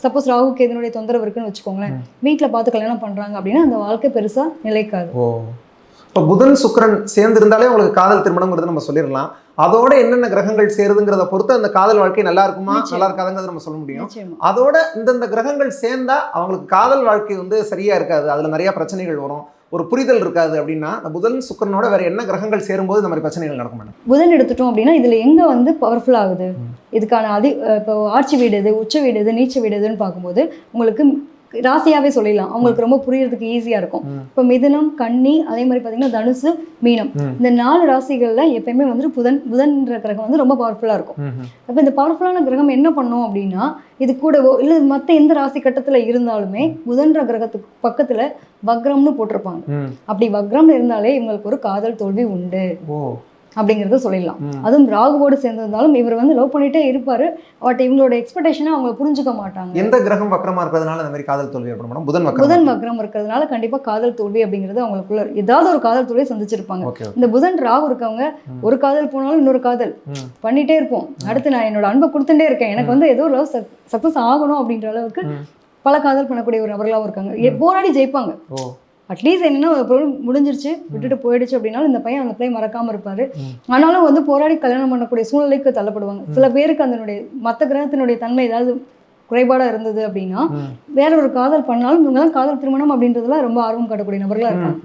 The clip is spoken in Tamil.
சப்போஸ் ராகு கேதுனுடைய தொந்தரவு இருக்குன்னு வச்சுக்கோங்களேன், வீட்டில் பார்த்து கல்யாணம் பண்ணுறாங்க அப்படின்னா அந்த வாழ்க்கை பெருசாக நிலைக்காது. ஓ, இப்போ புதன் சுக்கிரன் சேர்ந்து இருந்தாலே உங்களுக்கு காதல் திருமணம்ங்கிறது நம்ம சொல்லிடலாம். அதோட என்னென்ன கிரகங்கள் சேருதுங்கிறத பொறுத்து அந்த காதல் வாழ்க்கை நல்லா இருக்குமா நல்லா இருக்காதுங்கிறத நம்ம சொல்ல முடியும். அதோட இந்தந்த கிரகங்கள் சேர்ந்தா அவங்களுக்கு காதல் வாழ்க்கை வந்து சரியா இருக்காது, அதுல நிறைய பிரச்சனைகள் வரும், ஒரு புரிதல் இருக்காது அப்படின்னா புதன் சுக்கிரனோட வேற என்ன கிரகங்கள் சேரும்போது இந்த மாதிரி பிரச்சனைகள் நடக்கும்? புதன் எடுத்துட்டோம் அப்படின்னா இதுல எங்க வந்து பவர்ஃபுல் ஆகுது, இதுக்கான இப்போ ஆட்சி வீடு எது, உச்ச வீடு எது, நீச்ச வீடு எதுன்னு பார்க்கும்போது உங்களுக்கு ராசியாவே சொல்லிடலாம், அவங்களுக்கு ரொம்ப புரியறதுக்கு ஈஸியா இருக்கும். இப்போ மிதுனம், கன்னி, அதே மாதிரி பார்த்தீங்கன்னா தனுசு, மீனம், இந்த 4 ராசிகள்ல எப்பயுமே வந்து புதன்ற கிரகம் வந்து ரொம்ப பவர்ஃபுல்லா இருக்கும். அப்போ இந்த பவர்ஃபுல்லான கிரகம் என்ன பண்ணும் அப்படின்னா, இது கூடவோ இல்லை மற்ற எந்த ராசி கட்டத்துல இருந்தாலுமே புதன்ற கிரகத்துக்கு பக்கத்துல வக்ரம்னு போட்டிருப்பாங்க. அப்படி வக்ரம் இருந்தாலே இவங்களுக்கு ஒரு காதல் தோல்வி உண்டு அப்படிங்கிறத சொல்லிடலாம். அதுவும் ராகுவோடு சேர்ந்திருந்தாலும் இவர் வந்து லவ் பண்ணிட்டே இருப்பாரு, பட் இவங்களோட எக்ஸ்பெக்டேஷனை அவங்க புரிஞ்சுக்க மாட்டாங்க. எந்த கிரகம் வக்ரமா இருக்கிறதுனால அந்த மாதிரி காதல் தோல்வி ஏற்படும்? புதன் வக்ரம் இருக்கிறதுனால கண்டிப்பா காதல் தோல்வி அப்படிங்கிறது அவங்களுக்குள்ள ஏதாவது ஒரு காதல் தோல்வியை சந்திச்சிருப்பாங்க. இந்த புதன் ராகு இருக்கவங்க ஒரு காதல் போனாலும் இன்னொரு காதல் பண்ணிட்டே இருப்போம், அடுத்து நான் என்னோட அன்பை கொடுத்துட்டே இருக்கேன், எனக்கு வந்து ஏதோ லவ் சக்சஸ் ஆகணும் அப்படின்ற அளவுக்கு பல காதல் பண்ணக்கூடிய ஒரு நபர்களாகவும் இருக்காங்க. போராடி ஜெயிப்பாங்க. அட்லீஸ்ட் என்னன்னா ஒரு பொருள் முடிஞ்சிருச்சு விட்டுட்டு போயிடுச்சு அப்படின்னாலும் இந்த பையன் அந்த பிள்ளை மறக்காம இருப்பாரு. ஆனாலும் வந்து போராடி கல்யாணம் பண்ணக்கூடிய சூழ்நிலைக்கு தள்ளப்படுவாங்க. சில பேருக்கு அதனுடைய மற்ற கிரகத்தினுடைய தன்மை ஏதாவது குறைபாடா இருந்தது அப்படின்னா வேற ஒரு காதல் பண்ணாலும் இவங்கெல்லாம் காதல் திருமணம் அப்படின்றதுலாம் ரொம்ப ஆர்வம் காட்டக்கூடிய நபர்களா இருக்காங்க.